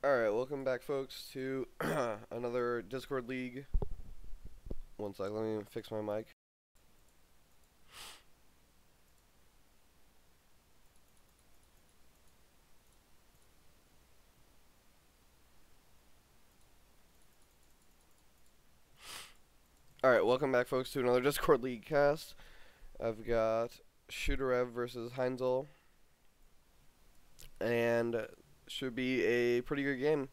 Alright, welcome back folks to another Discord League. One sec, let me fix my mic. Alright, welcome back folks to another Discord League cast. I've got Chutereve versus Heinzel. And should be a pretty good game.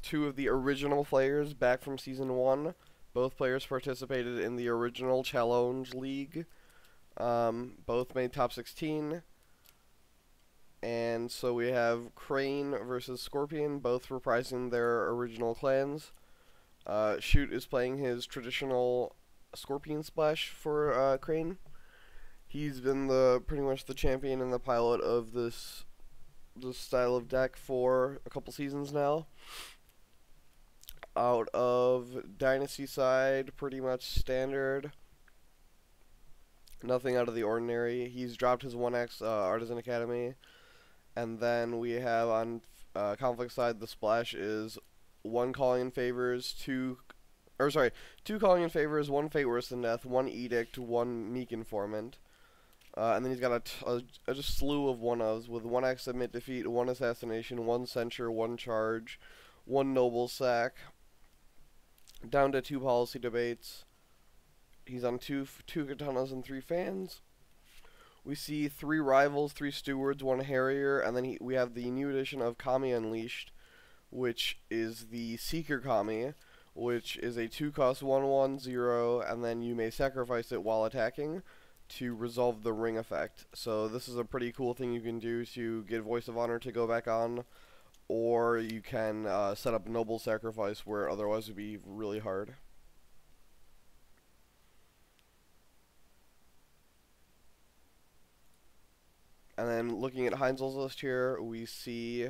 Two of the original players back from Season 1. Both players participated in the original Challenge League. Both made top 16. And so we have Crane versus Scorpion, both reprising their original clans. Shoot is playing his traditional Scorpion Splash for Crane. He's been pretty much the champion and the pilot of this style of deck for a couple seasons now. Out of Dynasty side, pretty much standard. Nothing out of the ordinary. He's dropped his 1x Artisan Academy. And then we have on Conflict side, the splash is 1 Calling in Favors, 2 Calling in Favors, 1 Fate Worse Than Death, 1 Edict, 1 Meek Informant. And then he's got a just slew of 1-ofs with 1x Submit Defeat, 1 Assassination, 1 Censure, 1 Charge, 1 Noble Sack, down to 2 Policy Debates. He's on 2 Katanas and 3 Fans. We see 3 Rivals, 3 Stewards, 1 Harrier, and then we have the new edition of Kami Unleashed, which is the Seeker Kami, which is a 2-cost 1/1/0, and then you may sacrifice it while attacking to resolve the ring effect. So this is a pretty cool thing you can do to get Voice of Honor to go back on, or you can set up Noble Sacrifice where otherwise it would be really hard. And then looking at Heinzel's list here, we see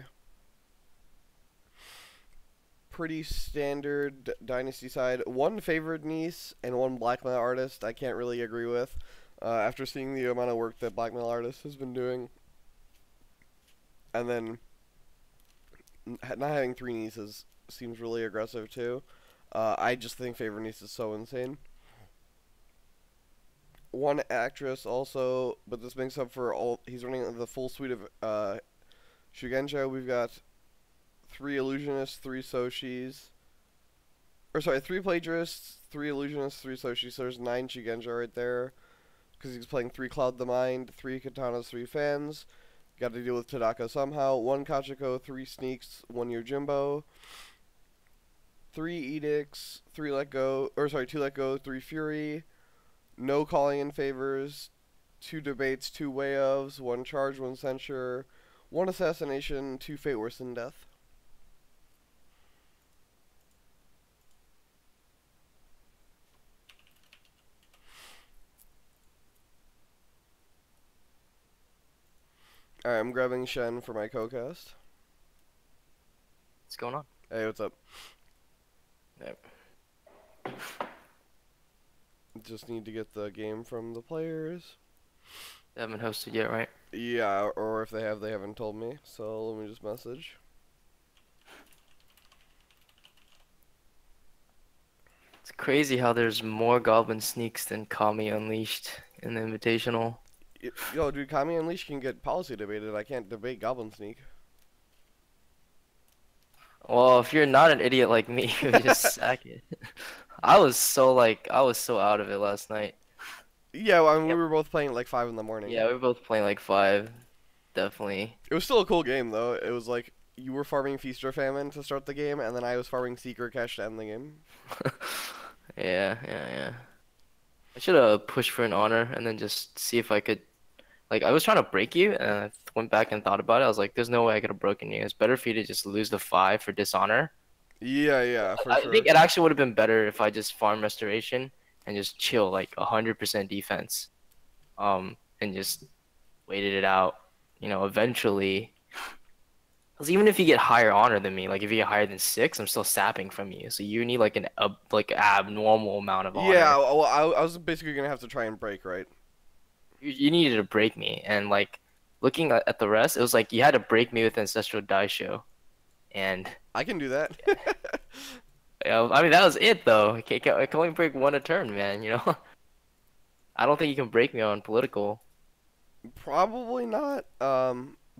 pretty standard Dynasty side. 1 Favored Niece and 1 Blackmail Artist I can't really agree with. After seeing the amount of work that Blackmail Artist has been doing. And then not having 3 nieces seems really aggressive too. I just think Favored Niece is so insane. 1 Actress also, but this makes up for all. He's running the full suite of Shugenja. We've got 3 Illusionists, 3 Soshis. Or sorry, 3 Plagiarists, 3 Illusionists, 3 Soshis. So there's 9 Shugenja right there. Because he's playing 3 Cloud the Mind, 3 Katanas, 3 Fans. Got to deal with Tadaka somehow. 1 Kachiko, 3 Sneaks, 1 Yojimbo. 3 Edicts, 2 Let Go, 3 Fury. No Calling in Favors, 2 Debates, 2 Way ofs, 1 Charge, 1 Censure, 1 Assassination, 2 Fate Worse Than Death. Alright, I'm grabbing Shen for my co-cast. What's going on? Hey, what's up? Yep. Just need to get the game from the players. They haven't hosted yet, right? Yeah, or if they have, they haven't told me. So let me just message. It's crazy how there's more Goblin Sneaks than Kami Unleashed in the Invitational. Yo, dude, Kami Unleashed can get policy debated. I can't debate Goblin Sneak. Well, if you're not an idiot like me, you would just sack it. I was so out of it last night. Yeah, well, I mean, Yep. we were both playing at like 5 in the morning. Yeah, we were both playing like 5. Definitely. It was still a cool game, though. It was like, you were farming Feast or Famine to start the game, and then I was farming Seeker Cash to end the game. Yeah. I should have pushed for an honor and then just see if I could. Like, I was trying to break you, and I went back and thought about it. I was like, there's no way I could have broken you. It's better for you to just lose the 5 for dishonor. Yeah, for I sure. think it actually would have been better if I just farm restoration and just chill like 100% defense, and just waited it out. You know, eventually, because even if you get higher honor than me, like if you get higher than 6, I'm still sapping from you. So you need like an abnormal amount of honor. Yeah, well, I was basically gonna have to try and break, right? You needed to break me, and like looking at the rest, it was like you had to break me with Ancestral Die Show. and I can do that. I mean that was it though. I can only break one a turn, man. You know, I don't think you can break me on political. Probably not.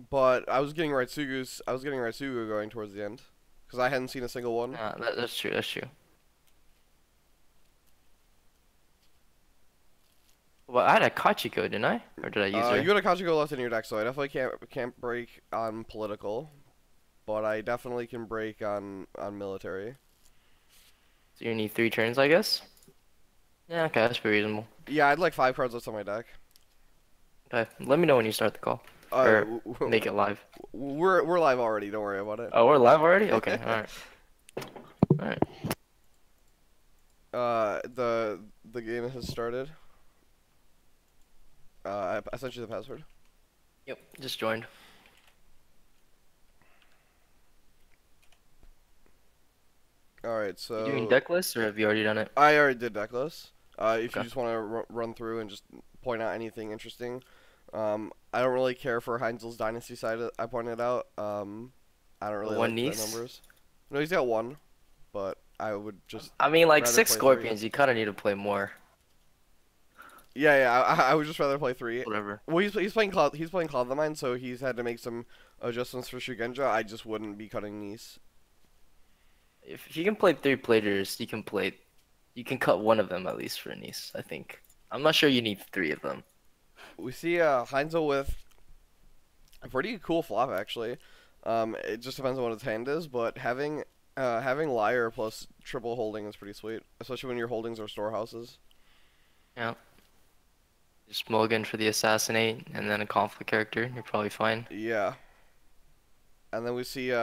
But I was getting Raitsugu going towards the end, because I hadn't seen a single one. That's true. That's true. Well, I had a Kachiko, didn't I? Or did I use her? You had a Kachiko left in your deck, so I definitely can't break on political, but I definitely can break on military. So you need 3 turns, I guess. Yeah, okay, that's pretty reasonable. Yeah, I'd like 5 cards left on my deck. Okay, let me know when you start the call or make it live. We're live already. Don't worry about it. Oh, we're live already? Okay, all right, all right. The game has started. I sent you the password. Yep, just joined. All right, so You doing deck lists or have you already done it? I already did deck lists. If you Okay. just want to run through and just point out anything interesting, I don't really care for Heinzel's dynasty side. I pointed out. I don't really One like the niece? numbers. No, he's got one, but I would just I mean, like rather 6 play 3. Scorpions, you kind of need to play more. Yeah, I would just rather play 3. Whatever. Well, he's playing Cloud the Mind, so he's had to make some adjustments for Shugenja. I just wouldn't be cutting Nice. If you can play 3 players, you can cut one of them at least for a niece, I think. I'm not sure you need 3 of them. We see Heinzel with a pretty cool flop actually. It just depends on what his hand is, but having Liar plus triple holding is pretty sweet, especially when your holdings are storehouses. Yeah. Just mulligan for the assassinate and then a conflict character, you're probably fine. Yeah. And then we see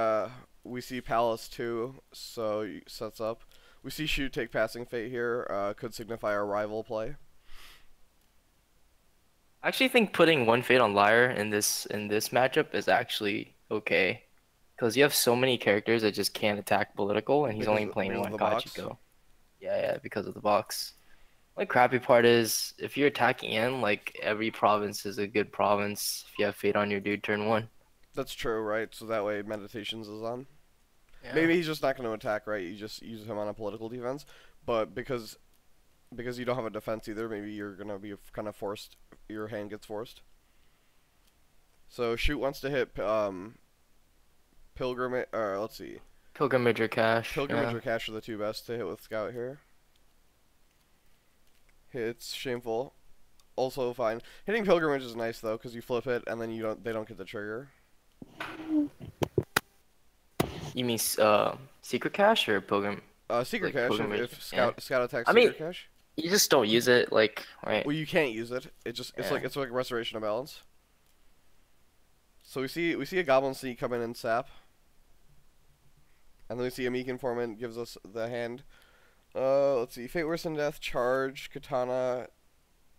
Palace too, so sets up. We see Shoot take Passing Fate here, could signify a rival play. I actually think putting one fate on Liar in this matchup is actually okay. Because you have so many characters that just can't attack political, and he's only playing Because of one the box. Kachiko. Yeah, because of the box. Like, crappy part is, if you're attacking in, like, every province is a good province if you have fate on your dude turn 1. That's true, right? So that way Meditations is on. Yeah. Maybe he's just not going to attack, right? You just use him on a political defense, but because you don't have a defense either, maybe you're going to be kind of forced. Your hand gets forced. So Shoot wants to hit Pilgrimage. Let's see. Pilgrimage or Cash. Pilgrimage Yeah. or Cash are the 2 best to hit with Scout here. Hits Shameful. Also fine. Hitting Pilgrimage is nice though, because you flip it and then they don't get the trigger. You mean Secret Cash or Pilgrim? Secret Like Cash Pilgrimage, if Scout attacks I Secret mean, Cash. You just don't use it, like, right? Well, you can't use it. It's Yeah. like a restoration of balance. So we see a Goblin Sneak come in and sap. And then we see a Meek Informant gives us the hand. Let's see. Fate Worse than Death, Charge, Katana,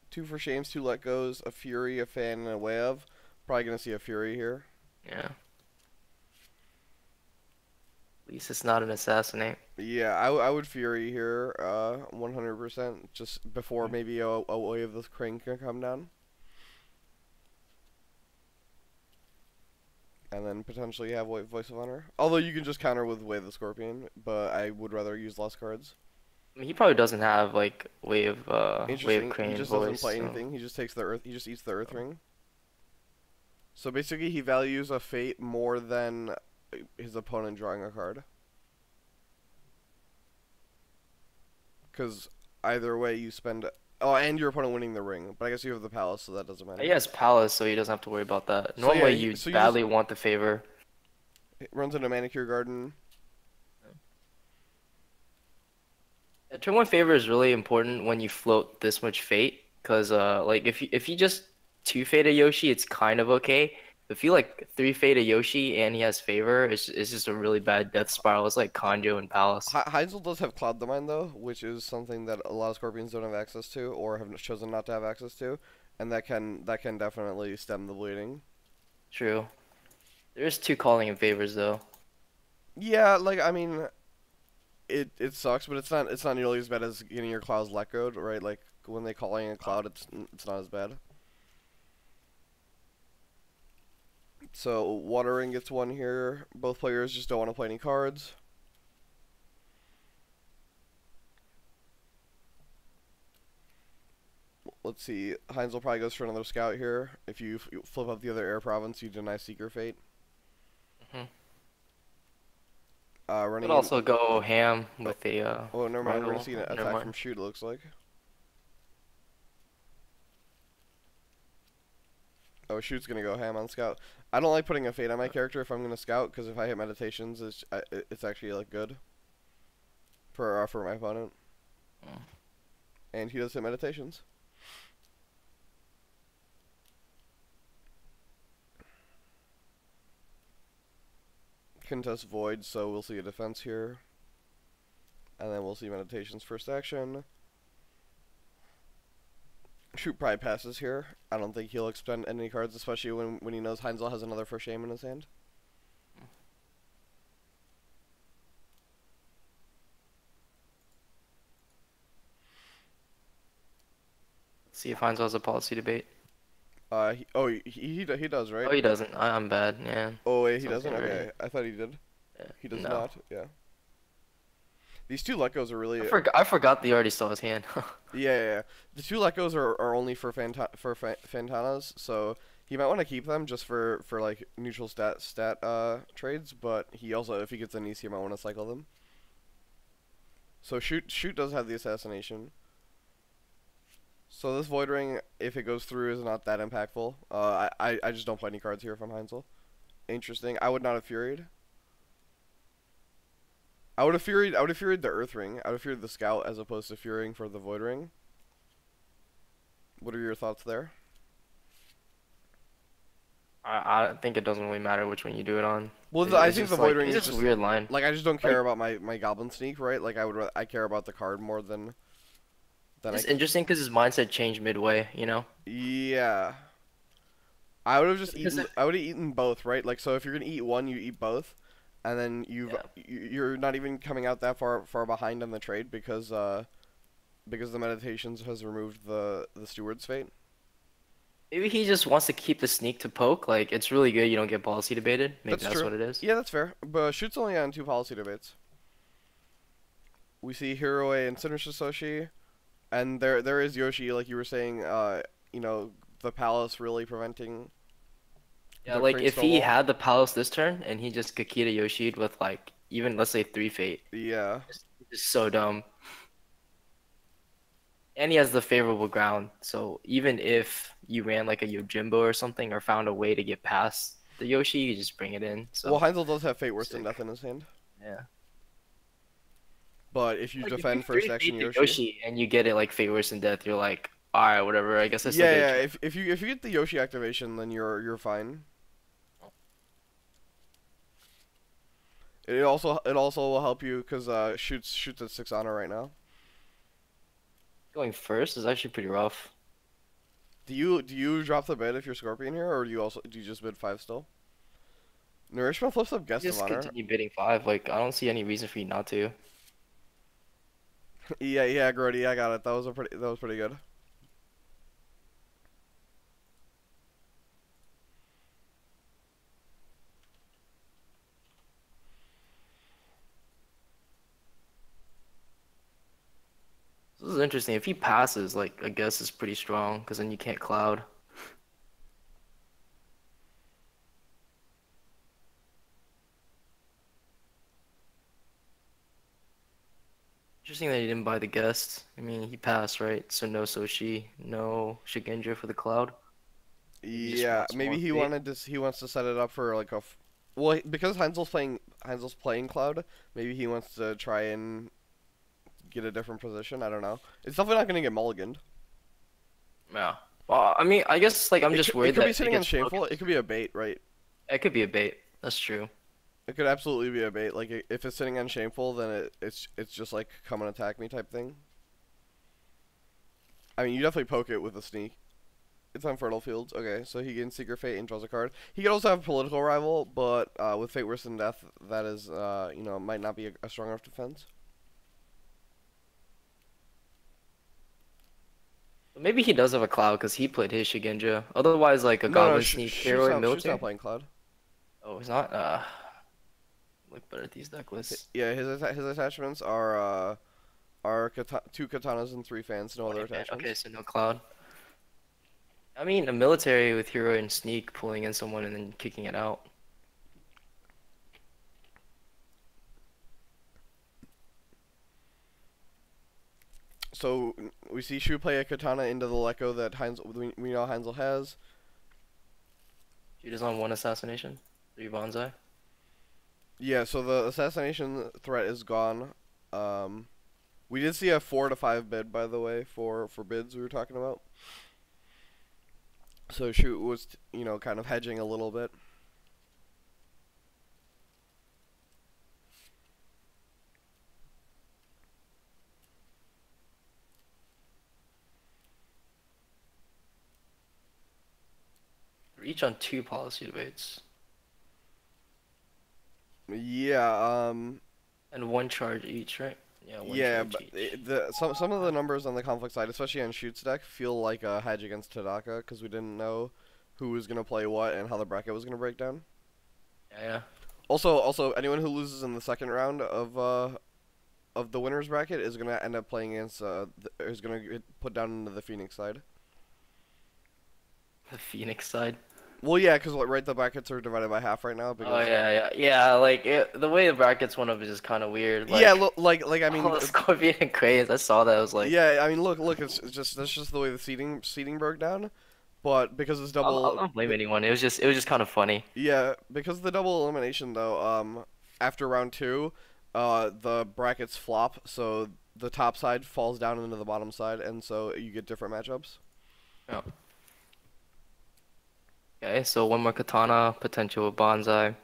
2 for Shames, 2 Let Goes, a Fury, a Fan, and a Way of. Probably gonna see a Fury here. Yeah. At least it's not an assassinate. Yeah, I would Fury here, 100%, just before maybe a Way of the Crane can come down. And then potentially have Voice of Honor. Although you can just counter with Way of the Scorpion, but I would rather use less cards. I mean, he probably doesn't have like Wave Crane He just voice. doesn't play so- anything. He just takes the Earth. He just eats the Earth Ring. So basically, he values a Fate more than his opponent drawing a card. Because either way, you spend. Oh, and your opponent winning the ring. But I guess you have the Palace, so that doesn't matter. He has Palace, so he doesn't have to worry about that. So, Normally, yeah, you so you badly want the favor. It runs into Manicure Garden. A turn 1 favor is really important when you float this much fate, because like if you just 2 fate a Yoshi, it's kind of okay. If you like 3 fate a Yoshi and he has favor, it's just a really bad death spiral. It's like Kanjo and Palace. Heinzel does have Cloud the Mind, though, which is something that a lot of Scorpions don't have access to, or have chosen not to have access to, and that can definitely stem the bleeding. True. There's 2 calling in favors though. Yeah, like I mean, it sucks, but it's not nearly as bad as getting your clouds let go, right? Like when they calling a cloud, it's not as bad. So Watering gets one here. Both players just don't want to play any cards. Let's see. Heinzel probably goes for another scout here. If you flip up the other air province, you deny Seeker Fate. Hmm. Running Could in. also go ham with a Oh, never mind. We're rival. gonna see an Never attack mind. from Shoot. It looks like. Oh, Shoot's gonna go ham on scout. I don't like putting a fate on my character if I'm gonna scout, because if I hit meditations, it's actually like good for my opponent. Mm. And he does hit meditations. Contest void, so we'll see a defense here. And then we'll see meditations first action. Shoot probably passes here. I don't think he'll expend any cards, especially when he knows Heinzel has another for shame in his hand. See if Heinzel has a policy debate. He does, right? Oh, he doesn't. I'm bad. Yeah. Oh, wait, he Sounds doesn't? good, Okay, right? I thought he did. Yeah. He does No. not, yeah. These two let goes are really... I forgot that he already saw his hand. Yeah. The two let goes are only for Fantanas, so he might want to keep them just for like neutral stat trades, but he also, if he gets a niece, he might want to cycle them. So shoot does have the assassination. So this Void Ring, if it goes through, is not that impactful. I just don't play any cards here from Heinzel. Interesting. I would not have Furied. I would have Furied the Earth Ring. I would have Furied the Scout as opposed to Furying for the Void Ring. What are your thoughts there? I think it doesn't really matter which one you do it on. Well, I think the Void Ring is is just a weird line. like, I just don't care about my Goblin Sneak, right? Like I care about the card more than It's interesting because his mindset changed midway, you know? Yeah. I would have just Because eaten. I would have eaten both, right? Like, so if you're gonna eat one, you eat both, and then you're not even coming out that far behind on the trade because the meditations has removed the steward's fate. Maybe he just wants to keep the sneak to poke. Like, it's really good you don't get policy debated. Maybe that's true. what it is. Yeah, that's fair. But Shoot's only on 2 policy debates. We see Hiroe and Sinister Soshi, and there is Yoshi, like you were saying. You know, the palace really preventing. Yeah, the like Crane if he Snowball. had the palace this turn and he just Kakita Yoshi'd with like even let's say 3 fate. Yeah. It's just so dumb. And he has the favorable ground, so even if you ran like a Yojimbo or something or found a way to get past the Yoshi, you just bring it in. So Well, Heinzel does have Fate Worse Than sick. Death in his hand. Yeah. But if you Like, if defend you first 3 action fate the Yoshi. and you get it like fate worse than death, you're like, alright, whatever. I guess I still Yeah. get If you get the Yoshi activation, then you're fine. It also will help you because shoots at 6 honor right now. going first is actually pretty rough. Do you drop the bid if you're Scorpion here, or do you just bid 5 still? Nourishment flips up Guest of Just Honor. continue bidding 5. Like I don't see any reason for you not to. Yeah, Grody, I got it. That was pretty good. This is interesting. If he passes, like I guess it's pretty strong because then you can't cloud. Interesting that he didn't buy the guest. I mean, he passed, right? So no Soshi, no Shigenja for the cloud. He just Yeah, wants maybe more he wants to set it up for like well, because Heinzel's playing Cloud, maybe he wants to try and get a different position. I don't know. It's definitely not gonna get mulliganed. Yeah. Well, I mean, I guess like I'm just worried it could that be sitting on gets shameful. focused. It could be a bait, right? It could be a bait. That's true. It could absolutely be a bait. Like if it's sitting on shameful, then it's just like come and attack me type thing. I mean, you definitely poke it with a sneak. It's on Fertile Fields. Okay, so he gains Secret Fate and draws a card. He could also have a political rival, but with Fate Worse Than Death, that is, you know, might not be a strong enough defense. Maybe he does have a cloud because he played his Shigenja. Otherwise, like a Goblin Sneak Shoot's hero in not military. playing Cloud. Oh, it's not. Look better at these deck lists. Yeah, his attachments are two katanas and three fans, no other 20 fan. Okay, attachments. so no cloud. I mean, a military with hero and sneak pulling in someone and then kicking it out. So we see Shu play a katana into the Lecco that Heinzel we know Heinzel has. Shoot is on one assassination, 3 bonsai. Yeah, so the assassination threat is gone. We did see a 4 to 5 bid, by the way, for bids we were talking about. So Shu was, kind of hedging a little bit. They're each on 2 policy debates Yeah, and 1 charge each, right? Yeah, one yeah, charge but each. some of the numbers on the conflict side, especially on Shoot's deck, feel like a hedge against Tadaka because we didn't know who was gonna play what and how the bracket was gonna break down. Yeah, yeah. Also, anyone who loses in the second round of the winners bracket is gonna end up playing against is gonna get put down into the Phoenix side. The Phoenix side. Well, yeah, because right, the brackets are divided by half right now Oh because yeah, yeah, yeah. Like the way the brackets went up is just kind of weird. yeah, Like, like I mean, oh, the Scorpion and Craze. I saw that. I was like, yeah, I mean, look, it's just that's just the way the seating broke down, but because it's I double, don't blame anyone. It was just kind of funny. yeah, because of the double elimination though, after round two, the brackets flop, so the top side falls down into the bottom side, and so you get different matchups. Yeah. Okay, so one more katana, potential with bonsai.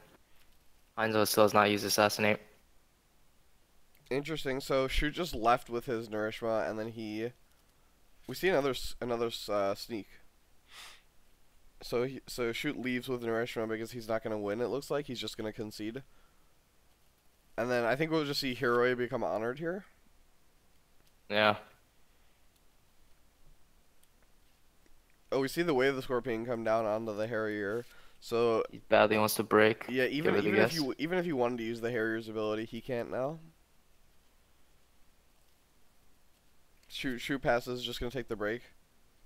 Heinzel still has not used assassinate. Interesting. So Shoot just left with his Nourishma, and then we see another sneak. So Shoot leaves with Nourishma because he's not gonna win. It looks like he's just gonna concede. And then I think we'll just see Hiroi become honored here. Yeah. Oh, we see the wave of the Scorpion come down onto the Harrier. So He badly wants to break. yeah, Give it a guess. even if you wanted to use the Harrier's ability, he can't now. Shoot passes, just gonna take the break.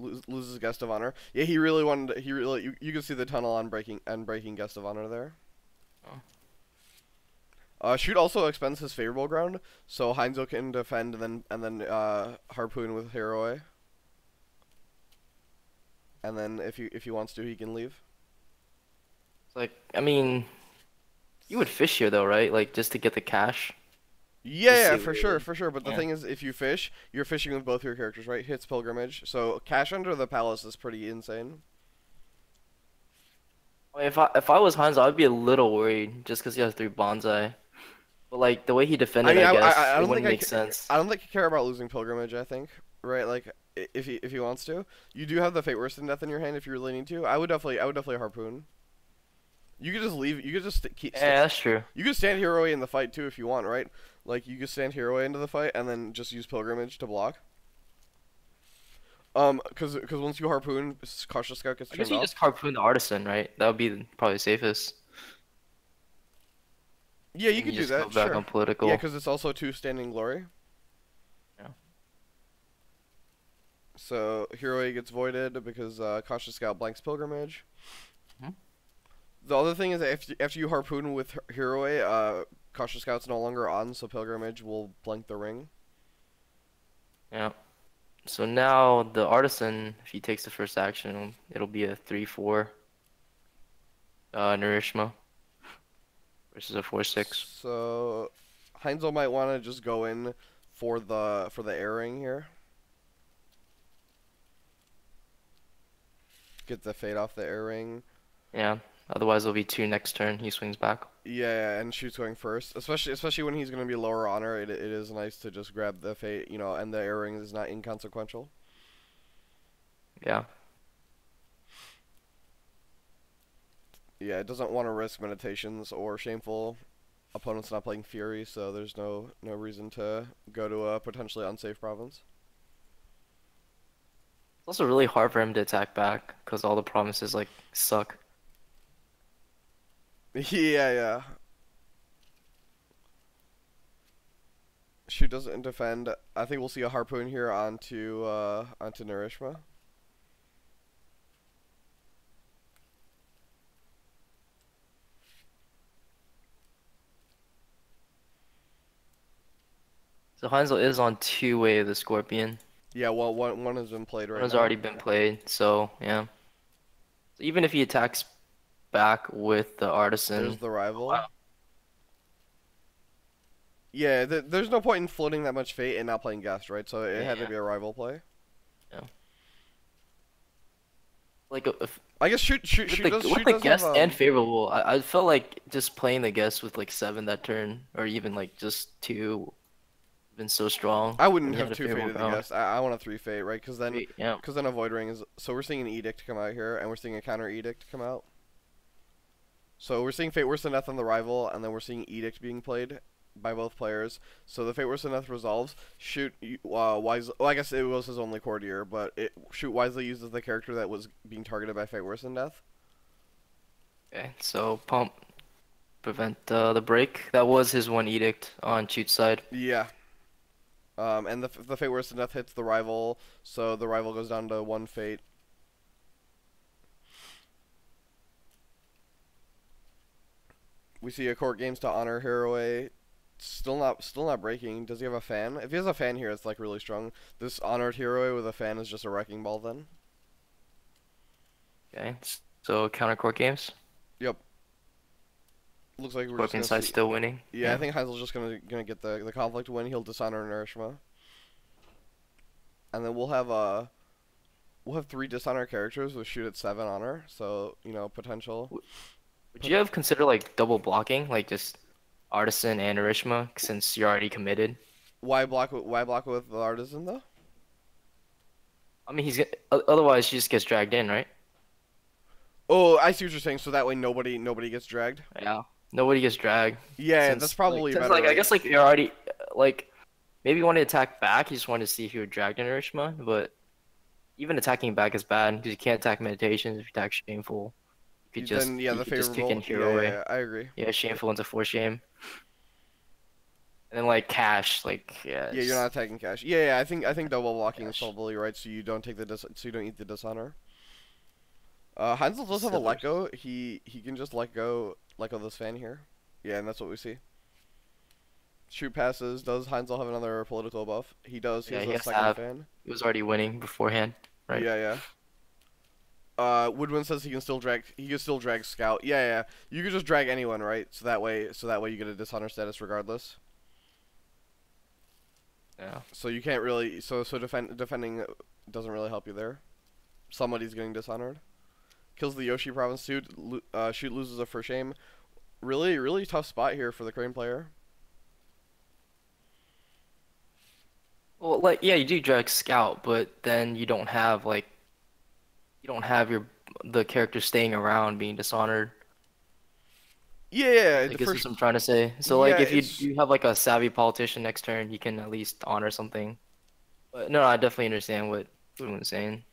Loses guest of honor. Yeah, he really wanted. He really. You can see the tunnel on breaking guest of honor there. Oh. Shoot also expends his favorable ground, so Heinzel can defend and then harpoon with Hiroi. And then if he wants to, he can leave. It's like, I mean, you would fish here though, right? Like just to get the cash. Yeah, See for what- sure. But the Yeah. thing is, if you fish, you're fishing with both your characters, right? Hits pilgrimage, so cash under the palace is pretty insane. I mean, if I was Heinz, I'd be a little worried just because he has 3 bonsai. But like the way he defended, I guess I it don't wouldn't think make sense. I don't think I care about losing pilgrimage. I think, right? Like if he wants to, you do have the fate worse than death in your hand if you really need to. I would definitely harpoon. You could just leave. You could just Yeah, that's true. you could stand hero in the fight too if you want, right? Like you could stand hero into the fight and then just use pilgrimage to block. Cause once you harpoon, cautious scout gets I guess turned you off. just harpoon the artisan, right? That would be probably safest. Yeah, you And could do just that. go back Sure. on political. Yeah, because it's also 2 standing glory. Yeah. So hero gets voided because cautious scout blanks pilgrimage. Mhm. The other thing is that after you harpoon with hero, cautious scout's no longer on, so pilgrimage will blank the ring. Yeah. So now the artisan, if he takes the first action, it'll be a 3/4 Narishma versus a 4/6. So Heinzel might want to just go in for the airing here. Get the fade off the airing. Yeah. Otherwise, it'll be 2 next turn. He swings back. Yeah, and Shoot's going first. Especially when he's going to be lower honor, it is nice to just grab the fate, and the airing is not inconsequential. Yeah. Yeah, it doesn't want to risk meditations or shameful opponents not playing Fury, so there's no reason to go to a potentially unsafe province. It's also really hard for him to attack back because all the promises like suck. Yeah, yeah. Shoot doesn't defend. I think we'll see a harpoon here onto Narishma. So Heinzel is on two-way of the Scorpion. Yeah, well, one has been played One right has now. already been played, so yeah. So even if he attacks back with the There's Artisan, the oh rival. wow, Yeah, there's no point in floating that much fate and not playing guest, right? So it yeah, had to yeah, be a rival play. yeah. If, I guess with shoot the does have guest and favorable, I felt like just playing the guest with like 7 that turn, or even like just 2, been so strong, I and wouldn't he have had a two favorable fated the ground. guest. I want a three fate, right? Yeah. Because then avoid ring is so we're seeing an edict come out here, and we're seeing a counter edict come out. So we're seeing Fate Worse than Death on the rival, and then we're seeing Edict being played by both players. So the Fate Worse than Death resolves. Shoot wisely. Well, I guess it was his only courtier, but Shoot wisely uses the character that was being targeted by Fate Worse than Death. Okay, so pump, prevent the break. That was his one edict on Chute's side. Yeah. And the Fate Worse than Death hits the rival, so the rival goes down to one fate. We see a court games to honor Hiroe. Still not breaking. Does he have a fan? If he has a fan here, it's like really strong. This honored Hiroe with a fan is just a wrecking ball then. Okay, so counter court games. Yep. Looks like we're just Scorpion gonna side see. still winning. Yeah, I Yeah. think Heinzel's just gonna get the conflict win. He'll dishonor Narishma, and then we'll have 3 dishonor characters with shoot at 7 honor. So you know potential. Would you have considered like double blocking, like just Artisan and Arishma, since you're already committed? Why block with the artisan though? I mean, otherwise he just gets dragged in, right? Oh, I see what you're saying. So that way nobody gets dragged. Yeah. Nobody gets dragged. Yeah, that's probably Since better, like I right? guess like you're already like maybe you want to attack back, you just want to see if you're dragged in Arishma, but even attacking back is bad because you can't attack meditations if you attack shameful. Then yeah, You the could just kick in favorable. hero way. I agree. Yeah, shameful into 4 shame. And then like cash, like yeah, Yeah, you're not attacking cash. Yeah, I think double blocking is cash. probably right. So you don't take so you don't eat the dishonor. Heinzel does have a let Sithers. go. He can just let go this fan here. Yeah, and that's what we see. Shoot passes. Does Heinzel have another political buff? He does. He Yeah, has he a has to second have. fan. He was already winning beforehand, right? Yeah, yeah. Woodwind says he can still drag. He can still drag Scout. Yeah, yeah. You can just drag anyone, right? So that way you get a dishonor status regardless. Yeah. So you can't really. Defending doesn't really help you there. Somebody's getting dishonored. Kills the Yoshi province too. Shoot loses a for shame. Really tough spot here for the Crane player. Well, like yeah, you do drag scout, but then you don't have your the character staying around being dishonored. Yeah, I the guess first. that's what I'm trying to say. So Yeah, like if it's you have like a savvy politician next turn, you can at least honor something. But no, I definitely understand what everyone's saying.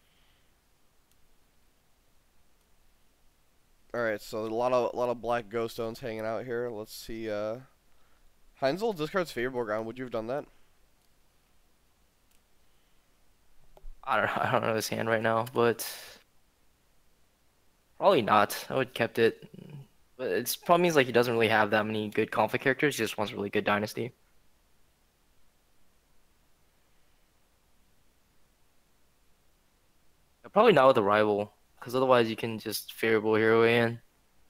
all right. So a lot of black ghost stones hanging out here. Let's see. Heinzel discards favorable ground. Would you have done that? I don't know his hand right now, but probably not. I would kept it. But it's probably means like he doesn't really have that many good conflict characters. He just wants really good dynasty. Probably not with a rival, because otherwise you can just favorable hero in.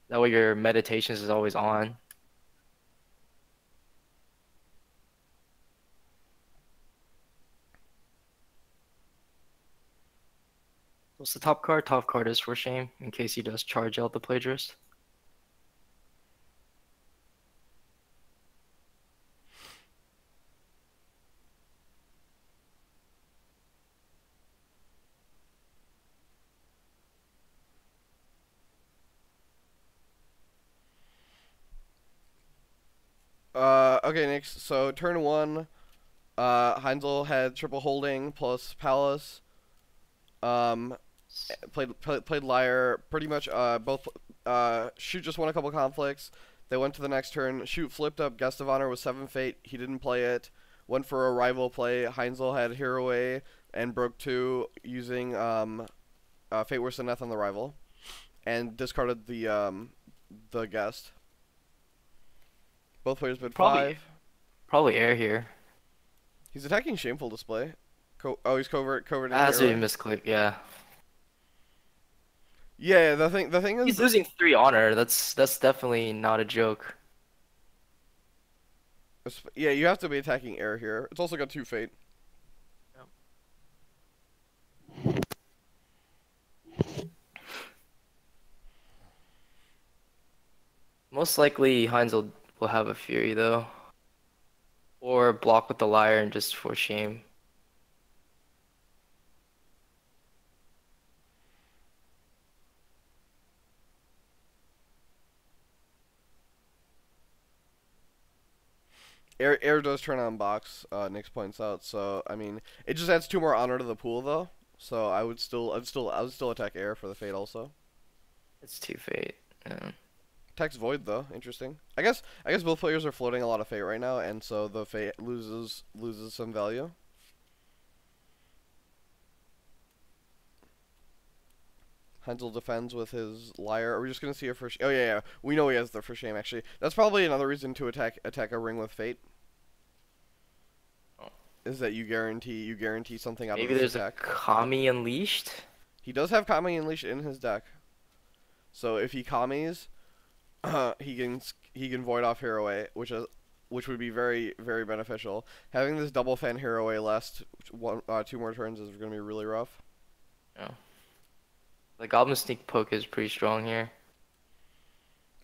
That way your meditations is always on. What's the top card? Top card is for shame, in case he does charge out the plagiarist. Okay, next. So turn one. Heinzel had triple holding plus palace. Um, Played Liar. Pretty much both. Shoot just won a couple conflicts. They went to the next turn. Shoot flipped up. Guest of Honor was 7 Fate. He didn't play it. Went for a rival play. Heinzel had Hero A and broke 2 using Fate Worse than Death on the rival, and discarded the guest. Both players bid Probably 5. probably air here. He's attacking Shameful Display. He's covert. That has to be a misclick, yeah. Yeah, the thing is, He's losing 3 honor. That's definitely not a joke. yeah, you have to be attacking air here. It's also got 2 Fate. Most likely Heinzel will have a Fury though. Or block with the Liar and just for shame. Air does turn on box. Nick points out. So I mean, it just adds 2 more honor to the pool though. So I would still attack air for the Fate also. It's 2 Fate. Yeah. Attacks Void though. Interesting. I guess both players are floating a lot of Fate right now, and so the Fate loses some value. Heinzel defends with his Liar. Are we just gonna see a for? Oh yeah. We know he has the for shame. Actually, that's probably another reason to attack a ring with Fate. Is that you guarantee something out Maybe of this there's attack. a Kami Unleashed? He does have Kami Unleashed in his deck. So if he Kamis, he can void off Hero A, which would be very very beneficial. Having this double fan Hero A last 2 more turns is gonna be really rough. Yeah. The Goblin Sneak poke is pretty strong here.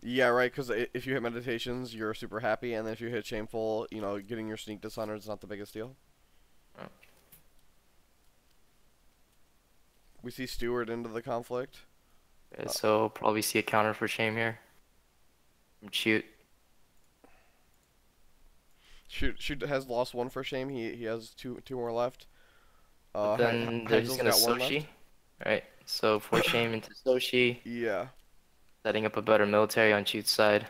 Yeah, right. Because if you hit Meditations, you're super happy, and then if you hit Shameful, getting your Sneak Dishonored is not the biggest deal. Oh. We see Steward into the conflict. Yeah, so probably see a counter for shame here. From Shoot. Shoot has lost 1 for shame. He has two more left. But then they're just gonna Soshi. Right. So for shame into Soshi. Yeah. Setting up a better military on Shoot's side.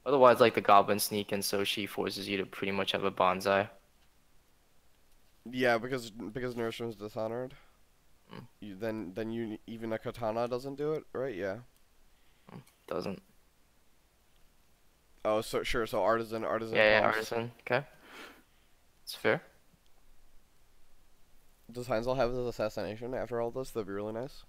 Otherwise, like the Goblin Sneak and Soshi forces you to pretty much have a bonsai. Yeah, because Nourishment's Dishonored. Mm. Then you even a Katana doesn't do it, right? Yeah. Doesn't. Oh, so sure. So Artisan. Yeah, Artisan. Okay. It's fair. Does Heinzel have his assassination after all this? That'd be really nice.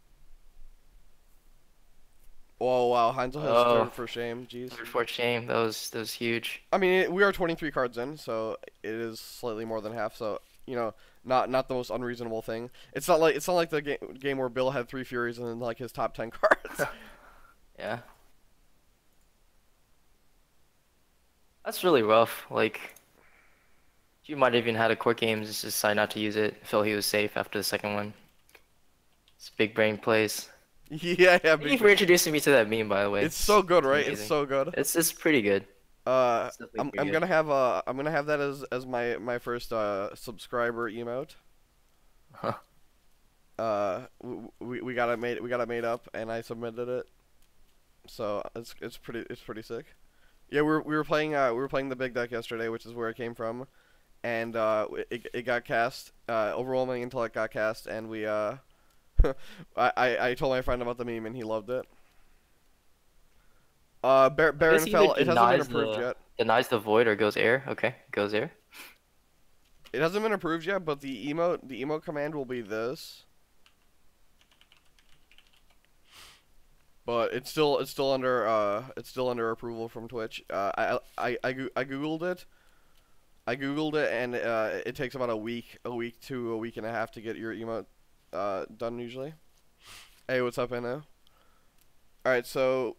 Oh wow, Heinzel has 3rd for shame. Jeez. 3rd for shame. That was huge. I mean, we are 23 cards in, so it is slightly more than half. So not the most unreasonable thing. It's not like the game where Bill had 3 Furies and then like his top 10 cards. Yeah. That's really rough. Like, you might have even had a court game, just decide not to use it. Felt he was safe after the second one. It's big brain plays. Yeah. Thank you for introducing me to that meme, by the way. It's so good, right? Amazing. It's so good. It's pretty good. I'm gonna have that as my first subscriber emote. Huh. We got it made up, and I submitted it. So it's pretty sick. Yeah, we were playing the big deck yesterday, which is where it came from, and it got cast. Overwhelming Intellect got cast, and we I told my friend about the meme, and he loved it. Baron fell. It hasn't been approved yet. Denies the void or goes air. Okay, goes air. It hasn't been approved yet, but the emote command will be this. But it's still under approval from Twitch. I googled it. And it takes about a week to a week and a half to get your emote done usually. Hey, what's up, Anna? All right, so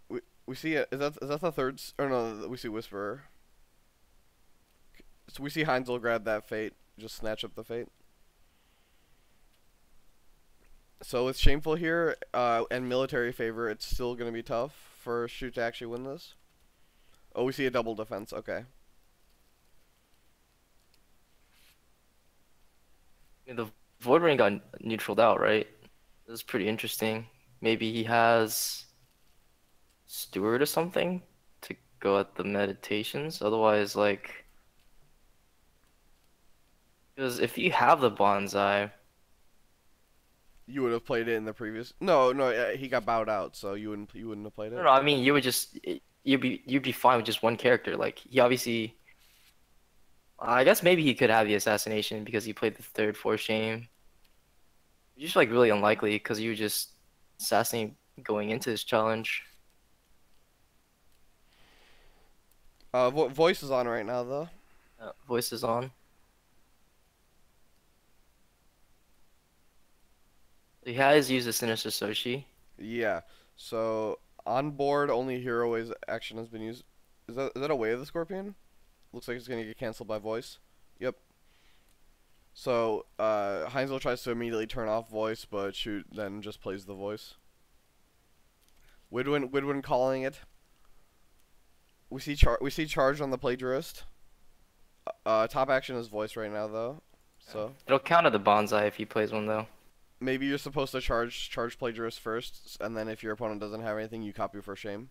we see it. Is that the third? Or no, we see Whisperer. So we see Heinzel grab that Fate, just snatch up the Fate. So with Shameful here and Military Favor, it's still going to be tough for Shoot to actually win this. Oh, we see a double defense. Okay. The Void Ring got neutraled out, right? This is pretty interesting. Maybe he has Steward or something to go at the meditations. Otherwise, like, because if you have the bonsai, You would have played it in the previous. No, no, he got bowed out, so you wouldn't have played no, it. no, I mean, you would just you'd be fine with just one character. Like, he obviously, I guess maybe he could have the assassination because he played the third Force Shame. It's just like really unlikely because you just assassinate going into this challenge. Voice is on right now though. Voice is on. He has used a Sinister Soshi. Yeah. So on board, only hero waves action has been used. Is that a way of the Scorpion? Looks like it's gonna get canceled by voice. Yep. So Heinzel tries to immediately turn off voice, but shoot then just plays the voice. Widwin calling it. We see charge on the plagiarist. Top action is voice right now though. So It'll counter the bonsai if he plays one though. maybe you're supposed to charge plagiarist first, and then if your opponent doesn't have anything, you copy for shame.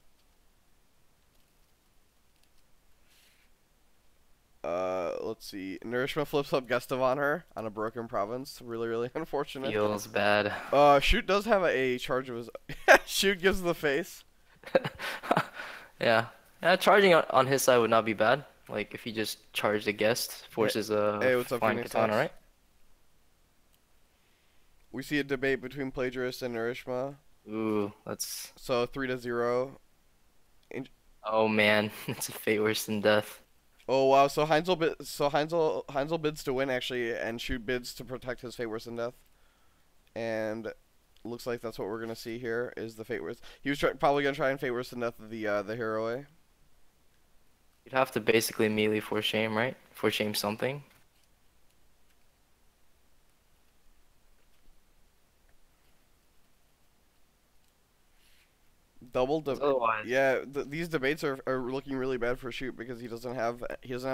Let's see. Nourishment flips up Guest of Honor on a broken province. Really, really unfortunate. Feels bad. Shoot does have a charge of his. Shoot gives the face. Yeah. Yeah, charging on his side would not be bad. Like if he just charged a guest, forces a Hey, what's up, flying Phoenix katana, X? right? We see a debate between Plagiarist and Nourishma. Ooh, that's. So 3-0. Oh man, it's a fate worse than death. Oh wow, so Heinzel bids to win actually, and Shoot bids to protect his fate worse than death. And looks like that's what we're gonna see here is the fate worse. He was probably gonna try and fate worse than death the hero way. You'd have to basically melee for shame, right? For shame something. Double Otherwise, yeah, these debates are looking really bad for Shoot because he doesn't have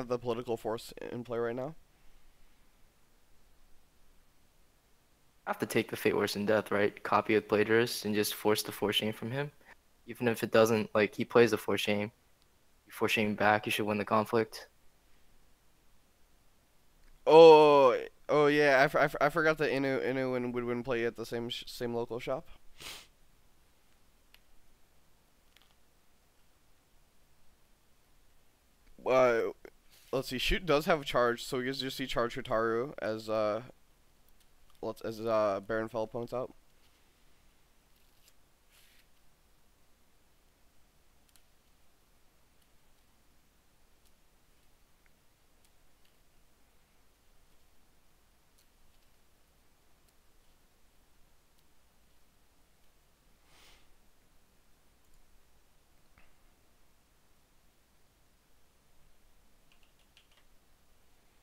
the political force in play right now. I have to take the fate worse than death, right? Copy with plagiarist and just force the force shame from him. Even if it doesn't, like he plays the force shame, you force shame back, you should win the conflict. Oh, oh yeah, I forgot that Inu and Woodwin play at the same local shop. Uh, let's see. Shoot does have a charge, so we get to see charge Hitaru as Baronfell points out.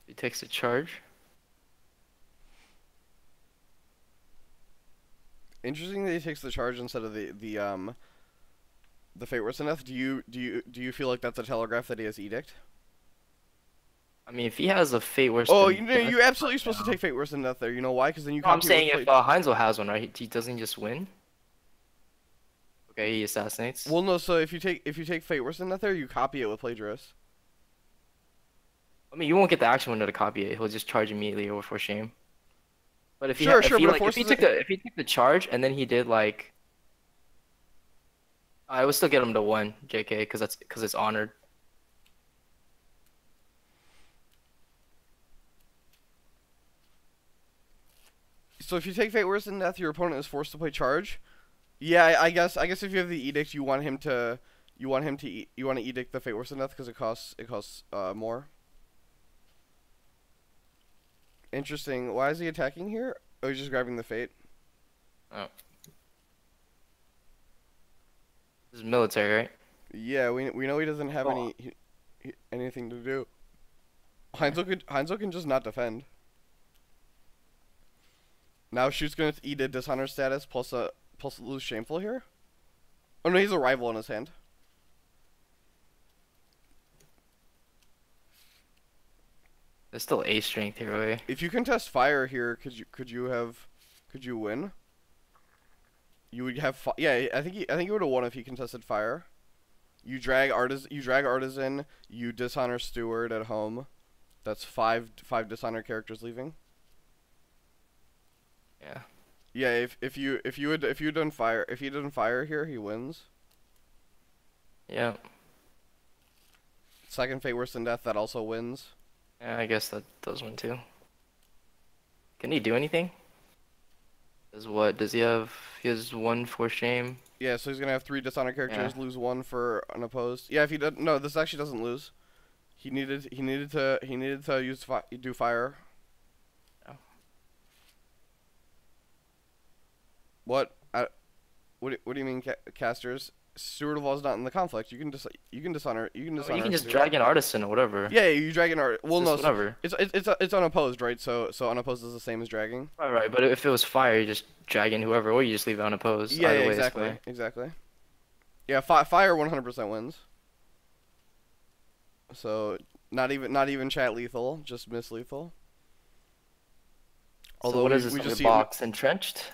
He takes a charge. Interesting that he takes the charge instead of the fate worse than death. Do you feel like that's a telegraph that he has edict? I mean, if he has a fate worse Oh, than death, you absolutely supposed to take fate worse than death there. You know why? Because then you no, I'm copy saying with if Heinzel has one, right? He doesn't just win. Okay, he assassinates. Well, no. So if you take fate worse than death there, you copy it with plagiarist. I mean, you won't get the action window to copy it. He'll just charge immediately over for shame. But if he Sure, if sure, he but like if he took the charge and then he did like, I would still get him to 1 JK because it's honored. So if you take fate worse than death, your opponent is forced to play charge. Yeah, I guess if you have the edict, you want to edict the fate worse than death because it costs more. Interesting. Why is he attacking here? Oh, he's just grabbing the fate. Oh, this is military, right? Yeah, we know he doesn't have Oh. anything to do. Heinzel can just not defend. Now Shoot's gonna eat a dishonor status plus lose shameful here. Oh no, he's a rival in his hand. There's still A strength here, way. If you contest fire here, could you win? You would have yeah. I think you would have won if he contested fire. You drag artisan. You dishonor steward at home. That's five dishonor characters leaving. Yeah. Yeah, if you had done fire if he done fire here, he wins. Yeah. Second fate worse than death, that also wins. Yeah, I guess that does win too. Can he do anything? Does he have? He has one for shame. Yeah, so he's gonna have 3 dishonor characters, Yeah. lose 1 for unopposed. Yeah, if he does no, this actually doesn't lose. He needed to do fire. Yeah. What? What do you mean, casters? Steward of Law is not in the conflict. You can dishonor. Oh, you can just drag an artisan or whatever. Yeah, you drag an art. Well, no, whatever. it's unopposed, right? So unopposed is the same as dragging. Right. But if it was fire, you just drag in whoever, or you just leave it unopposed. Yeah, Either way, exactly. Yeah, fire 100% wins. So not even chat lethal, just miss lethal. Although so what is this box? Entrenched?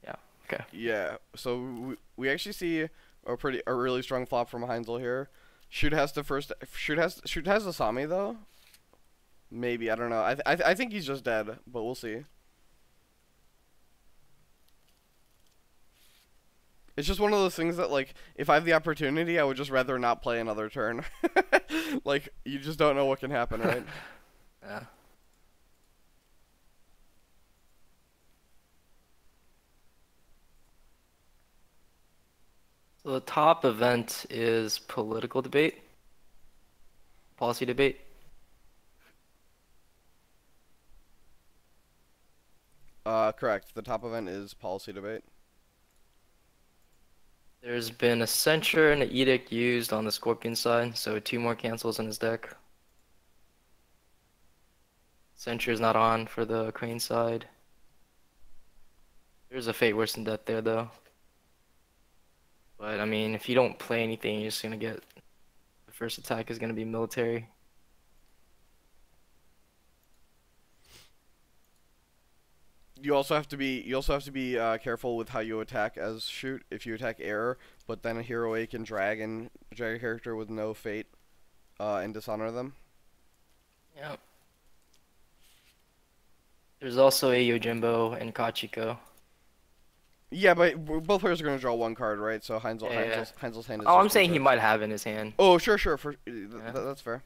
Yeah. Okay. Yeah. So we actually see a really strong flop from Heinzel here. Shoot has Asami though. Maybe, I don't know. I think he's just dead, but we'll see. It's just one of those things that, like, if I have the opportunity, I would just rather not play another turn. Like, you just don't know what can happen, right? Yeah. So the top event is political debate, policy debate. Correct. The top event is policy debate. There's been a censure and an edict used on the Scorpion side, so 2 more cancels in his deck. Censure is not on for the Crane side. There's a fate worse than death there, though. But, I mean, if you don't play anything, you're just gonna get... The first attack is gonna be military. You also have to be careful with how you attack as shoot. If you attack air, but then a hero A can drag a character with no fate, and dishonor them. Yep. There's also a Yojimbo and Kachiko. Yeah, but both players are gonna draw 1 card, right? So Heinzel's hand is. Oh, I'm saying he might have in his hand. Oh, sure, that's fair.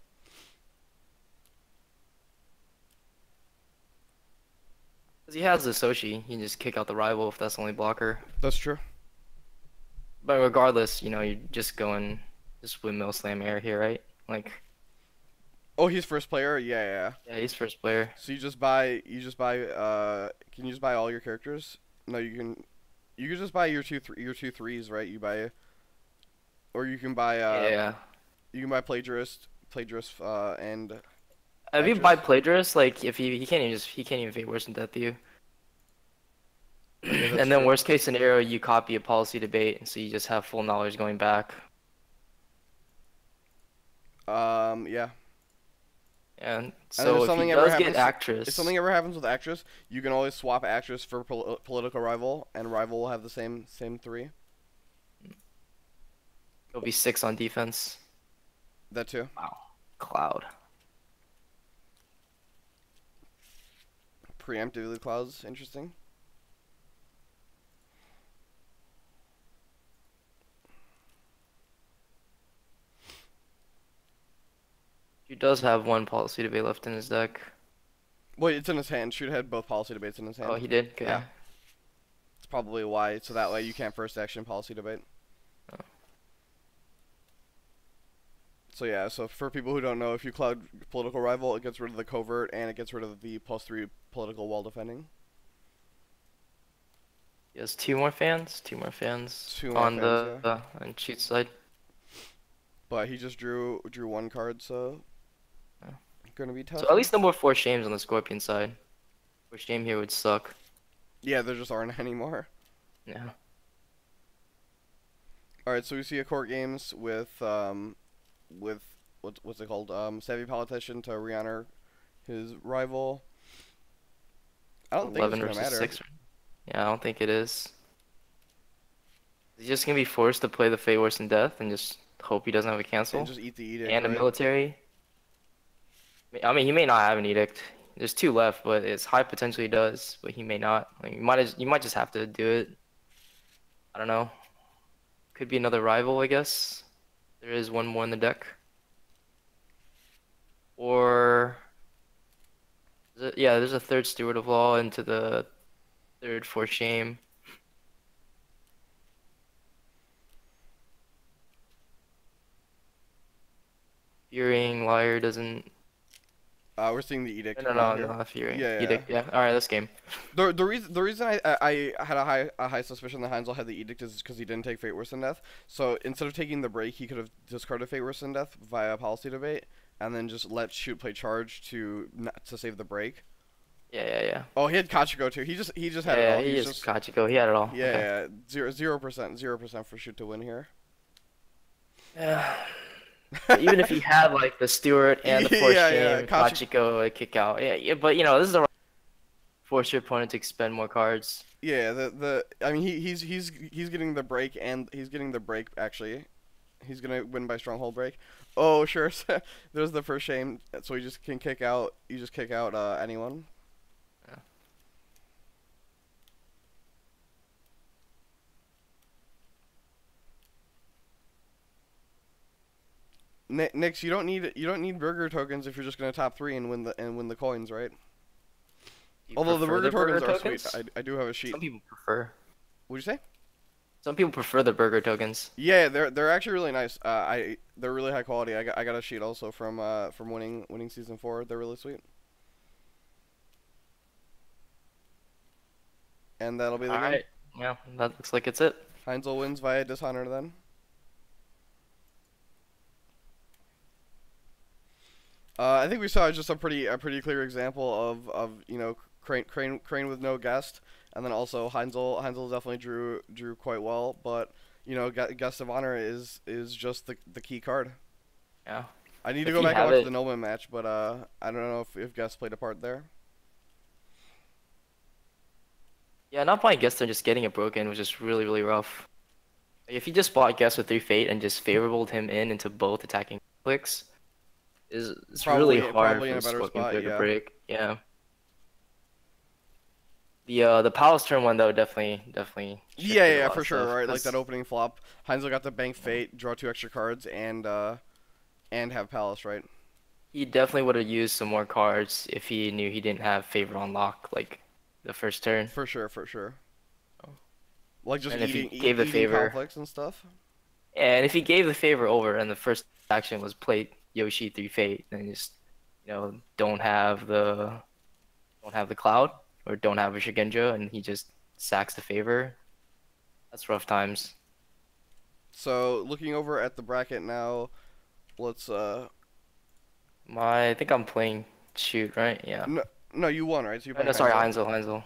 Because he has the Soshi, he can just kick out the rival if that's the only blocker. That's true. But regardless, you know, you're just going, just windmill slam air here, right? Like. Oh, he's first player? Yeah. Yeah, he's first player. So can you just buy all your characters? No, you can just buy your two threes, right? Or you can buy, yeah. You can buy plagiarist, and If you buy plagiarist, like if he can't even fate worse than death to you. Yeah, and then true. worst case scenario, you copy a policy debate, so you just have full knowledge going back. Yeah. And so if he does get actress, if something ever happens with actress, you can always swap actress for political rival, and rival will have the same 3. It'll be 6 on defense. That too. Wow. Cloud. Preemptively clouds, interesting. He does have 1 policy debate left in his deck. Wait, it's in his hand. Shoot had both policy debates in his hand. Oh, he did? Okay. Yeah. It's probably why, so that way you can't first action policy debate. Oh. So yeah, so for people who don't know, if you cloud political rival, it gets rid of the covert and it gets rid of the +3 political wall defending. He has 2 more fans. 2 more fans. 2 more on fans, the on cheat side. But he just drew 1 card, so gonna be tough. So at least no more 4 shames on the Scorpion side. 4 shame here would suck. Yeah, there just aren't anymore. Yeah. All right, so we see a court games with what's it called? Savvy Politician to Rihanna his rival. I don't think it's 11 gonna versus matter. 6. Yeah, I don't think it is. He's just gonna be forced to play the Fate Worse than Death and just hope he doesn't have a And cancel just eat the edict, and a right? military. I mean, he may not have an edict. There's 2 left, but it's high potential he does, but he may not. Like, you might just have to do it. I don't know. Could be another rival, I guess. There is one more in the deck. Or yeah, there's a third Steward of Law into the third for shame. Fearing Liar doesn't. We're seeing the edict No, come out no, no, here. not Fearing. Yeah, yeah. Edict. Yeah. All right, this game. The reason I had a high suspicion that Heinzel had the edict is because he didn't take Fate Worse than Death. So instead of taking the break, he could have discarded Fate Worse than Death via policy debate, and then just let Shoot play charge to save the break. Yeah. Oh, he had Kachiko too. He just had it Yeah, all. he He's just Kachiko. He had it all. yeah, Okay. yeah, 0% for Shoot to win here. Yeah. But even if he had like the Stewart and the force Yeah. shame, Kachiko would kick out. Yeah, but this is a force your opponent to expend more cards. Yeah, I mean he's getting the break and he's getting the break actually. He's gonna win by stronghold break. Oh sure, there's the first shame. So you just can kick out. You just kick out anyone. Yeah. Nix, you don't need burger tokens if you're just gonna top 3 and win the coins, right? Do you Although the prefer burger tokens are tokens? sweet. I do have a sheet. Some people prefer. What'd you say? Some people prefer the burger tokens. Yeah, they're actually really nice. They're really high quality. I got a sheet also from winning season 4. They're really sweet. And that'll be the game. Alright. Yeah, that looks like it's it. Heinzel wins via dishonor then. I think we saw just a pretty clear example of Crane with no guest, and then also Heinzel definitely drew quite well, but guest of honor is just the key card. Yeah. I need to If go you back and have watch it- the Nobleman match, but I don't know if guest played a part there. Yeah, not buying Guest and just getting it broken was just really, really rough. Like, if you just bought Guest with 3 Fate and just favorabled him into both attacking clicks, it's really hard Probably for in a better Spoken spot, player to yeah. break. Yeah. The Palace turn one though definitely shifted a Yeah, lot for of sure, stuff, right? Like 'cause- that opening flop, Heinzel got the bank fate, draw 2 extra cards, and have Palace, right? He definitely would have used some more cards if he knew he didn't have favor on lock like the first turn. For sure. Like just And if he eating gave the eating favor- conflicts and stuff. And if he gave the favor over and the first action was play Yoshi 3 Fate, then just don't have the cloud or don't have a Shigenja and he just sacks the favor. That's rough times. So looking over at the bracket now, let's I think I'm playing shoot, right? Yeah. no, you won, right? So you Oh, no, sorry, Heinzel.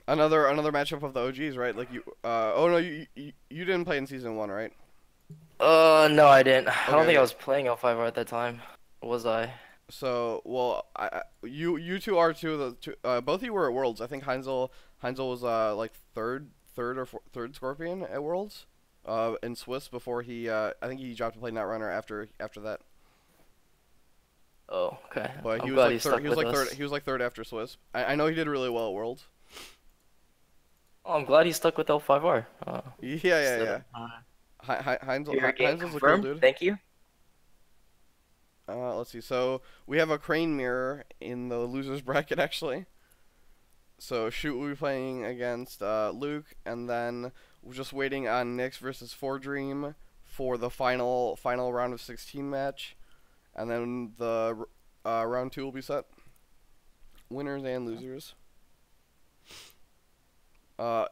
Another matchup of the OGs, right? Like you oh no, you didn't play in season 1, right? No, I didn't. I don't Okay. think I was playing L5R at that time. Or was I? So, well, you two are two of the two, both of you were at Worlds. I think Heinzel was like third Scorpion at Worlds, in Swiss before he I think he dropped to play Netrunner after that. Oh, okay. But I'm he was glad like he third. stuck He was with like us. third. He was like third after Swiss. I know he did really well at Worlds. Oh, I'm glad he stuck with L5R. Yeah. Heinzel's a cool Confirmed. dude. Thank you. Let's see. So we have a Crane mirror in the losers bracket actually. So Shoot will be playing against Luke, and then we're just waiting on Nyx versus 4Dream for the final round of 16 match, and then the round 2 will be set. Winners and losers.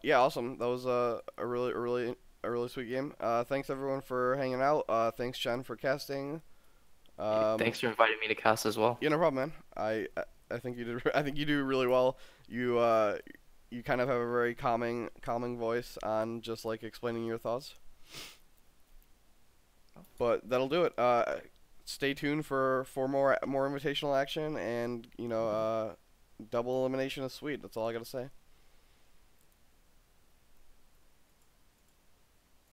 Yeah, awesome. That was a really sweet game. Thanks everyone for hanging out. Thanks Chen for casting. Thanks for inviting me to cast as well. Yeah, no problem, man. I think you did. I think you do really well. You kind of have a very calming voice on just like explaining your thoughts. But that'll do it. stay tuned for more invitational action and double elimination is sweet. That's all I gotta say.